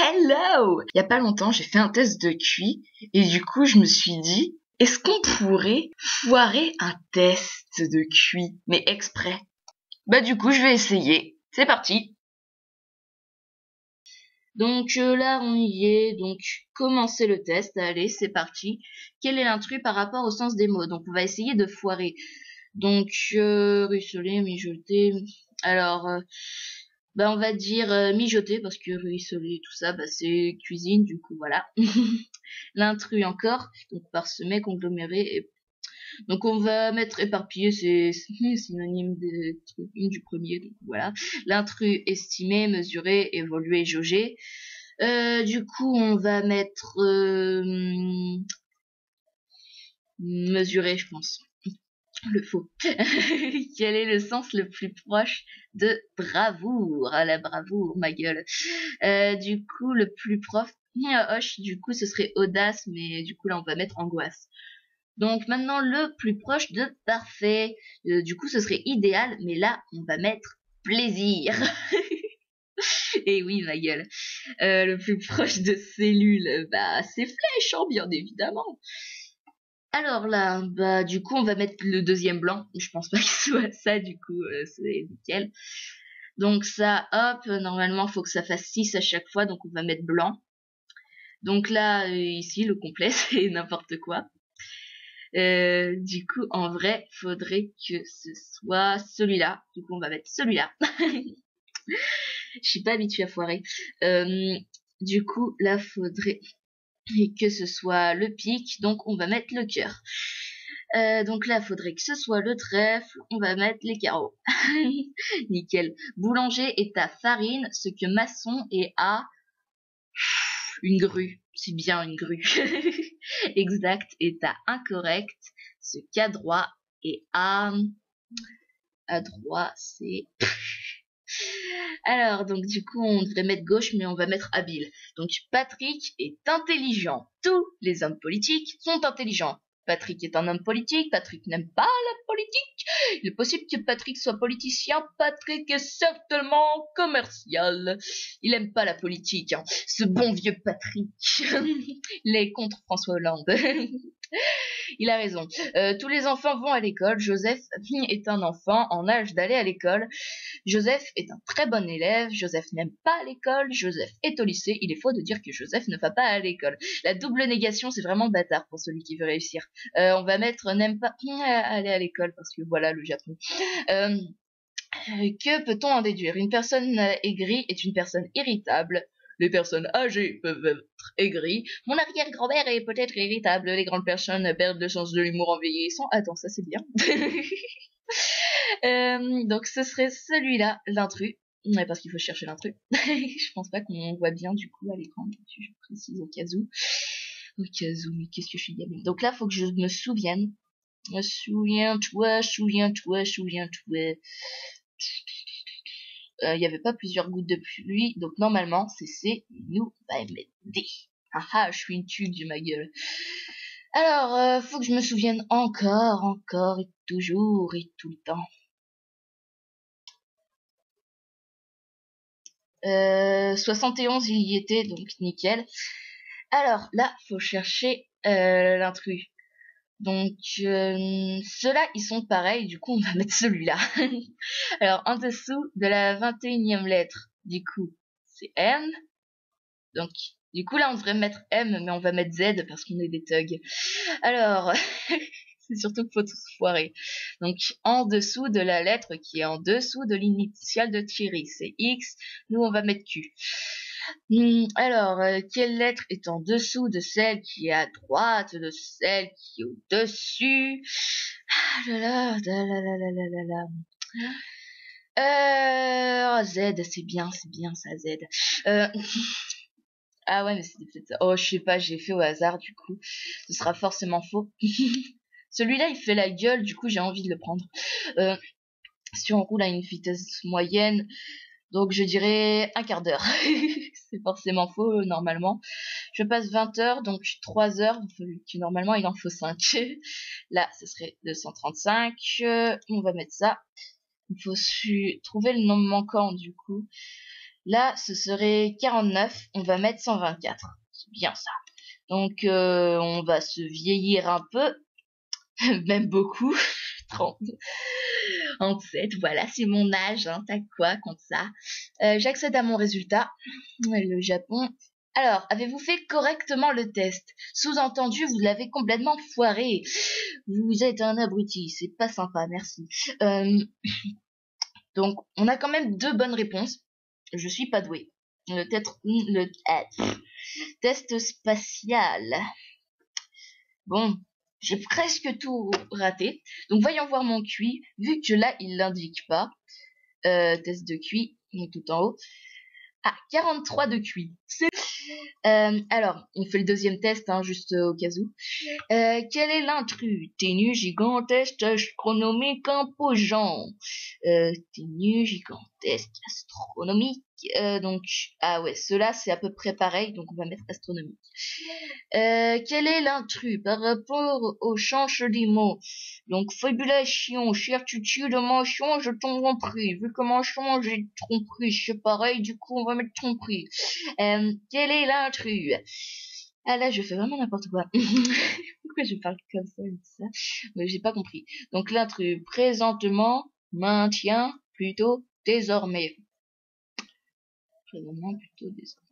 Hello! Il y a pas longtemps, j'ai fait un test de QI et du coup, je me suis dit, est-ce qu'on pourrait foirer un test de QI, mais exprès? Bah du coup, je vais essayer. C'est parti! Donc là, on y est. Donc, commencez le test. Allez, c'est parti. Quel est l'intrus par rapport au sens des mots? Donc, on va essayer de foirer. Donc, ruisseler, mijoter. Alors, on va dire mijoter parce que ruisseler, tout ça, c'est cuisine. Du coup, voilà. L'intrus encore. Donc, parsemé, congloméré. Donc, on va mettre éparpillé, c'est synonyme du premier. Donc, voilà. L'intrus estimé, mesuré, évolué, jaugé. Du coup, on va mettre mesurer, je pense. Le faux. Quel est le sens le plus proche de bravoure? Ah, la bravoure, ma gueule. Du coup, le plus proche, du coup, ce serait audace, mais du coup, là, on va mettre angoisse. Donc, maintenant, le plus proche de parfait. Du coup, ce serait idéal, mais là, on va mettre plaisir. Et oui, ma gueule. Le plus proche de cellule, c'est flèche, hein, bien évidemment. Alors là, du coup, on va mettre le deuxième blanc. Je pense pas qu'il soit ça, du coup, c'est nickel. Donc ça, hop, normalement, faut que ça fasse 6 à chaque fois, donc on va mettre blanc. Donc là, ici, le complet, c'est n'importe quoi. Du coup, en vrai, faudrait que ce soit celui-là. Du coup, on va mettre celui-là. Je suis pas habituée à foirer. Du coup, là, faudrait que ce soit le pic, donc on va mettre le cœur. Donc là, faudrait que ce soit le trèfle, on va mettre les carreaux. Nickel. Boulanger est à farine, ce que maçon est à une grue. C'est bien une grue. Exact est à incorrect, ce qu'à droit est à droit, c'est... Alors, donc du coup, on devrait mettre gauche, mais on va mettre habile. Donc, Patrick est intelligent. Tous les hommes politiques sont intelligents. Patrick est un homme politique. Patrick n'aime pas la politique. Il est possible que Patrick soit politicien. Patrick est certainement commercial. Il aime pas la politique, hein. Ce bon vieux Patrick. Il est contre François Hollande. Il a raison. Tous les enfants vont à l'école. Joseph est un enfant en âge d'aller à l'école. Joseph est un très bon élève. Joseph n'aime pas l'école. Joseph est au lycée. Il est faux de dire que Joseph ne va pas à l'école. La double négation, c'est vraiment bâtard pour celui qui veut réussir. On va mettre n'aime pas aller à l'école parce que voilà le Japon. Que peut-on en déduire? Une personne aigrie est une personne irritable. Les personnes âgées peuvent être aigries. Mon arrière-grand-mère est peut-être irritable. Les grandes personnes perdent le sens de l'humour en vieillissant. Attends, ça c'est bien. Donc ce serait celui-là, l'intrus. Ouais, parce qu'il faut chercher l'intrus. Je pense pas qu'on voit bien du coup à l'écran. Je précise au cas où. Au cas où, mais qu'est-ce que je suis gamine. Donc là, faut que je me souvienne. Souviens-toi. Il n'y avait pas plusieurs gouttes de pluie, donc normalement c'est C, nous va mettre D. Ah, je suis une tuque de ma gueule. Alors, faut que je me souvienne encore, et toujours, et tout le temps. 71, il y était, donc nickel. Alors, là, faut chercher l'intrus. Donc, ceux-là, ils sont pareils, du coup, on va mettre celui-là. Alors, en dessous de la 21e lettre, du coup, c'est M. Donc, du coup, là, on devrait mettre M, mais on va mettre Z parce qu'on est des thugs. Alors, c'est surtout qu'il faut tous foirer. Donc, en dessous de la lettre qui est en dessous de l'initiale de Thierry, c'est X. Nous, on va mettre Q. Alors, quelle lettre est en dessous de celle qui est à droite de celle qui est au-dessus? Ah là là, Z, c'est bien ça, Z. Ah ouais, mais c'était peut-être ça. Oh, je sais pas, j'ai fait au hasard, du coup. Ce sera forcément faux. Celui-là, il fait la gueule, du coup, j'ai envie de le prendre. Si on roule à une vitesse moyenne, donc je dirais un quart d'heure. C'est forcément faux, normalement. Je passe 20 heures, donc 3 heures, normalement, il en faut 5. Là, ce serait 235. On va mettre ça. Il faut trouver le nombre manquant, du coup. Là, ce serait 49. On va mettre 124. C'est bien ça. Donc, on va se vieillir un peu. Même beaucoup. 30. 37. Voilà, c'est mon âge. Hein. T'as quoi contre ça? J'accède à mon résultat. Le Japon. Alors, avez-vous fait correctement le test? Sous-entendu, vous l'avez complètement foiré. Vous êtes un abruti. C'est pas sympa, merci. Donc, on a quand même 2 bonnes réponses. Je suis pas doué. Test spatial. Bon, j'ai presque tout raté. Donc, voyons voir mon QI. Vu que là, il l'indique pas. Test de QI, tout en haut. Ah, 43 de QI. Alors, on fait le deuxième test, hein, juste au cas où. Quel est l'intrus? Ténu, gigantesque, astronomique, imposant. Ténu, gigantesque, astronomique. Donc, ah ouais, ceux-là, c'est à peu près pareil, donc on va mettre astronomique. Quel est l'intrus par rapport au change des mots? Donc, fabulation, cher tutu, le mention, je tromperie. Vu que mention, j'ai tromperie, c'est pareil, du coup, on va mettre tromperie. Quel est l'intrus? Ah là, je fais vraiment n'importe quoi. Pourquoi je parle comme ça et tout ça? Mais j'ai pas compris. Donc l'intrus, présentement, maintient, plutôt, désormais. Présentement, plutôt, désormais.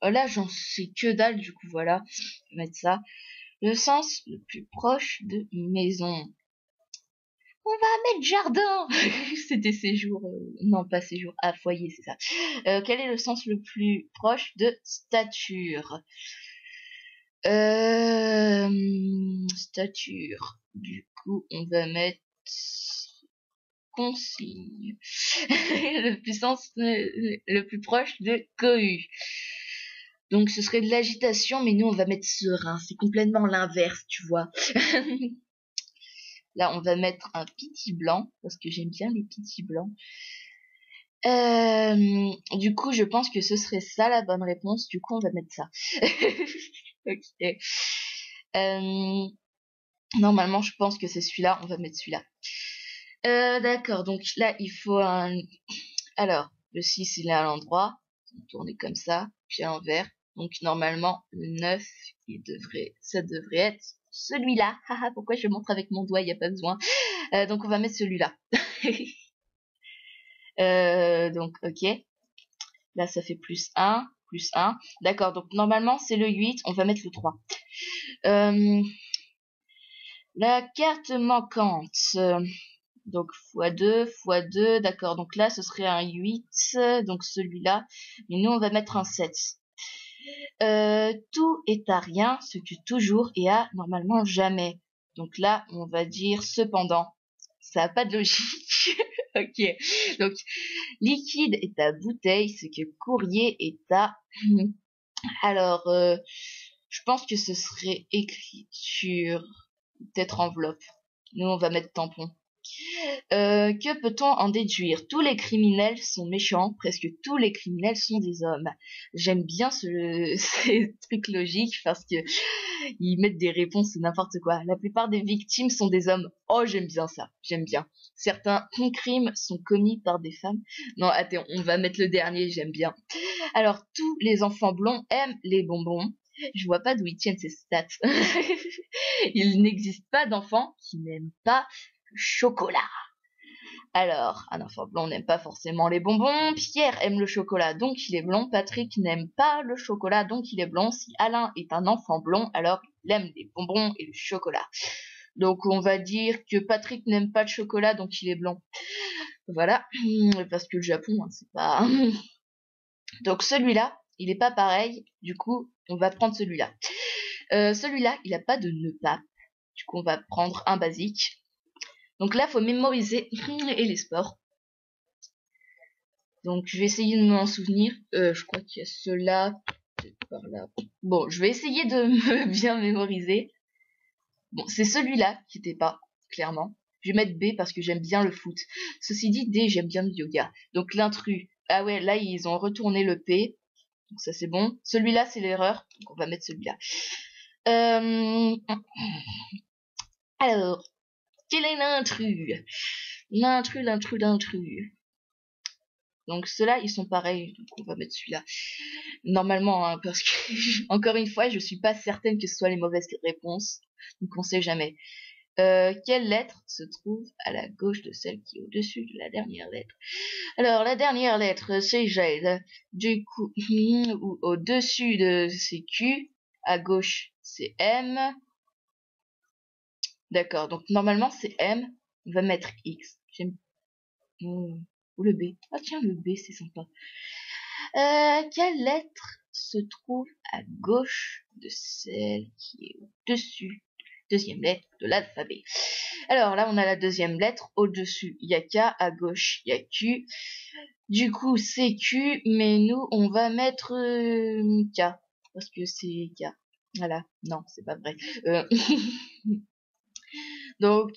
Là, j'en sais que dalle, du coup, voilà. Je vais mettre ça. Le sens le plus proche de maison. On va mettre jardin. C'était séjour, non pas séjour, à foyer, c'est ça. Quel est le sens le plus proche de stature? Stature. Du coup, on va mettre consigne. Le plus proche de cohue. Donc ce serait de l'agitation, mais nous on va mettre serein. C'est complètement l'inverse, tu vois. Là, on va mettre un piti blanc, parce que j'aime bien les pitis blancs. Du coup, je pense que ce serait ça la bonne réponse. Du coup, on va mettre ça. Ok. Normalement, je pense que c'est celui-là. On va mettre celui-là. D'accord. Donc là, il faut un... Alors, le 6, il est à l'endroit. On va tourner comme ça. Puis à l'envers. Donc, normalement, le 9, ça devrait être celui-là. Haha, pourquoi je montre avec mon doigt? Il n'y a pas besoin. Donc, on va mettre celui-là. Donc, ok. Là, ça fait plus 1, plus 1. D'accord, donc normalement, c'est le 8. On va mettre le 3. La carte manquante. Donc, x2, x2. D'accord, donc là, ce serait un 8. Donc, celui-là. Mais nous, on va mettre un 7. Tout est à rien, ce que toujours et à normalement jamais. Donc là, on va dire cependant. Ça n'a pas de logique. Ok. Donc, liquide est à bouteille, ce que courrier est à... Alors, je pense que ce serait écriture, peut-être enveloppe. Nous, on va mettre tampon. Que peut-on en déduire? Tous les criminels sont méchants, presque tous les criminels sont des hommes. J'aime bien ces trucs logiques parce que ils mettent des réponses n'importe quoi. La plupart des victimes sont des hommes. Oh, j'aime bien ça, j'aime bien. Certains crimes sont commis par des femmes. Non, attends, on va mettre le dernier, j'aime bien. Alors, tous les enfants blonds aiment les bonbons. Je vois pas d'où ils tiennent ces stats. Il n'existe pas d'enfants qui n'aiment pas le chocolat. Alors, un enfant blond n'aime pas forcément les bonbons. Pierre aime le chocolat, donc il est blond. Patrick n'aime pas le chocolat, donc il est blond. Si Alain est un enfant blond, alors il aime les bonbons et le chocolat. Donc on va dire que Patrick n'aime pas le chocolat, donc il est blond. Voilà, parce que le Japon, hein, c'est pas... Donc celui-là, il est pas pareil. Du coup, on va prendre celui-là. Celui-là, il n'a pas de nœud pape. Du coup, on va prendre un basique. Donc là, faut mémoriser et les sports. Donc, je vais essayer de m'en souvenir. Je crois qu'il y a ceux-là. Peut-être par là. Bon, je vais essayer de me bien mémoriser. Bon, c'est celui-là qui n'était pas, clairement. Je vais mettre B parce que j'aime bien le foot. Ceci dit, D, j'aime bien le yoga. Donc, l'intrus. Ah ouais, là, ils ont retourné le P. Donc, ça, c'est bon. Celui-là, c'est l'erreur. Donc, on va mettre celui-là. Alors, quel est l'intrus? L'intrus. Donc ceux-là, ils sont pareils. Donc on va mettre celui-là. Normalement, hein, parce que, encore une fois, je suis pas certaine que ce soit les mauvaises réponses. Donc on sait jamais. Quelle lettre se trouve à la gauche de celle qui est au-dessus de la dernière lettre? Alors, la dernière lettre, c'est G. Du coup, ou au-dessus de c'est Q. À gauche, c'est M. D'accord, donc normalement, c'est M. On va mettre X. J'aime... ou le B. Ah tiens, le B, c'est sympa. Quelle lettre se trouve à gauche de celle qui est au-dessus? Deuxième lettre de l'alphabet. Alors là, on a la deuxième lettre. Au-dessus, il y a K. À gauche, il y a Q. Du coup, c'est Q, mais nous, on va mettre K. Parce que c'est K. Voilà. Non, c'est pas vrai. Donc,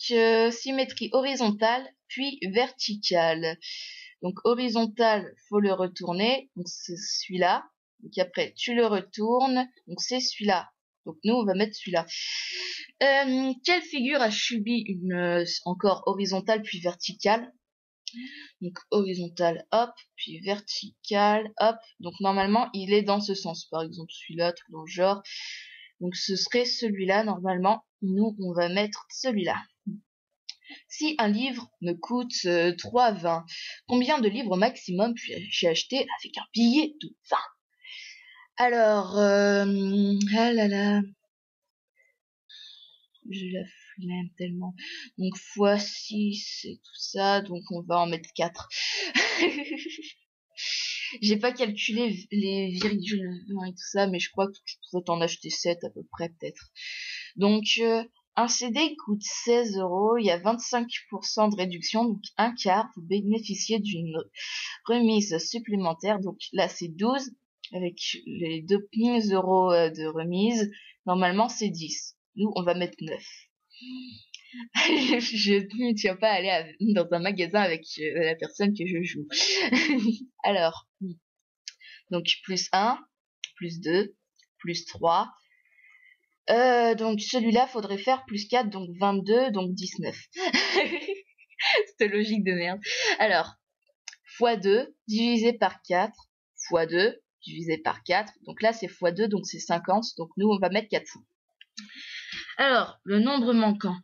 symétrie horizontale, puis verticale. Donc, horizontale, faut le retourner. Donc, c'est celui-là. Donc, après, tu le retournes. Donc, c'est celui-là. Donc, nous, on va mettre celui-là. Quelle figure a subi une encore horizontale, puis verticale? Donc, horizontale, hop, puis verticale, hop. Donc, normalement, il est dans ce sens. Par exemple, celui-là, tout dans le genre. Donc, ce serait celui-là, normalement. Nous, on va mettre celui-là. Si un livre me coûte 3,20, combien de livres maximum puis-je acheter avec un billet de 20? Alors, ah là là, je la flemme tellement. Donc, fois 6 et tout ça, donc on va en mettre 4. J'ai pas calculé les virgules et tout ça, mais je crois que tu pourrais t'en acheter 7 à peu près, peut-être. Donc, un CD coûte 16 €, il y a 25% de réduction, donc un quart, vous bénéficiez d'une remise supplémentaire. Donc là, c'est 12, avec les 2 € de remise. Normalement, c'est 10. Nous, on va mettre 9. Je ne tiens pas à aller dans un magasin avec la personne que je joue. Alors, donc plus 1, plus 2, plus 3. Donc celui-là, faudrait faire plus 4, donc 22, donc 19. Cette logique de merde. Alors, fois 2, divisé par 4, fois 2, divisé par 4. Donc là, c'est fois 2, donc c'est 50. Donc nous, on va mettre 4 fois. Alors, le nombre manquant.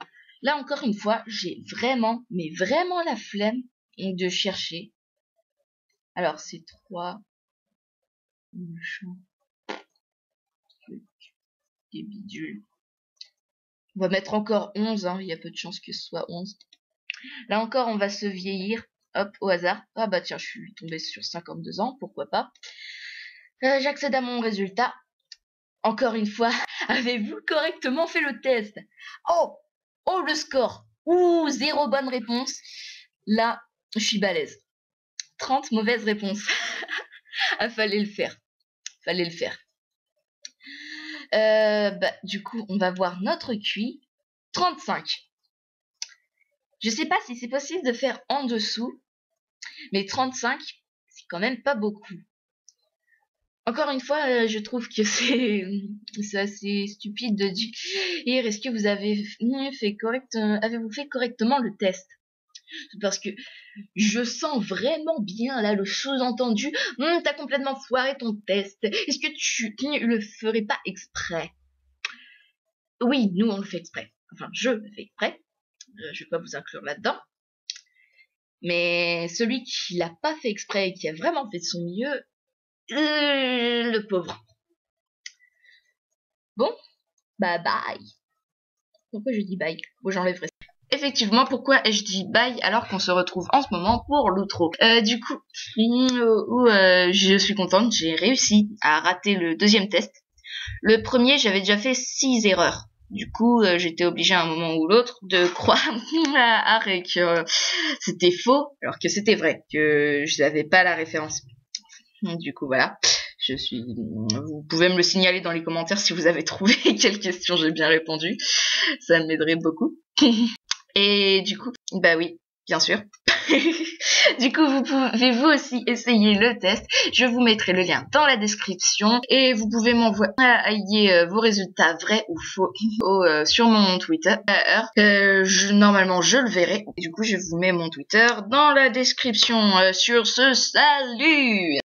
Là, encore une fois, j'ai vraiment, mais vraiment la flemme de chercher. Alors, c'est 3. Machin. Des bidules. On va mettre encore 11, hein. Il y a peu de chances que ce soit 11. Là encore, on va se vieillir. Hop, au hasard. Ah bah tiens, je suis tombée sur 52 ans, pourquoi pas. J'accède à mon résultat. Encore une fois, avez-vous correctement fait le test? Oh, le score. Ouh, 0 bonne réponse. Là, je suis balèze. 30 mauvaises réponses. Ah, fallait le faire. Du coup, on va voir notre QI. 35. Je sais pas si c'est possible de faire en dessous, mais 35, c'est quand même pas beaucoup. Encore une fois, je trouve que c'est assez stupide de dire est-ce que vous avez avez-vous fait correctement le test? Parce que je sens vraiment bien là le sous-entendu, t'as complètement foiré ton test. Est-ce que tu le ferais pas exprès? Oui, nous on le fait exprès. Enfin, je le fais exprès. Je vais pas vous inclure là-dedans. Mais celui qui l'a pas fait exprès et qui a vraiment fait de son mieux, le pauvre. Bon, bah bye. Pourquoi je dis bye? Bon, j'enlèverai ça. Effectivement, pourquoi ai-je dit bye alors qu'on se retrouve en ce moment pour l'outro? Du coup, je suis contente, j'ai réussi à rater le deuxième test. Le premier, j'avais déjà fait 6 erreurs. Du coup, j'étais obligée à un moment ou l'autre de croire que c'était faux, alors que c'était vrai, que je n'avais pas la référence. Du coup, voilà. Vous pouvez me le signaler dans les commentaires si vous avez trouvé quelle question j'ai bien répondu. Ça m'aiderait beaucoup. Et du coup, bah oui, bien sûr. Du coup, vous pouvez vous aussi essayer le test. Je vous mettrai le lien dans la description et vous pouvez m'envoyer vos résultats vrais ou faux sur mon Twitter. Normalement, je le verrai. Du coup, je vous mets mon Twitter dans la description. Sur ce, salut!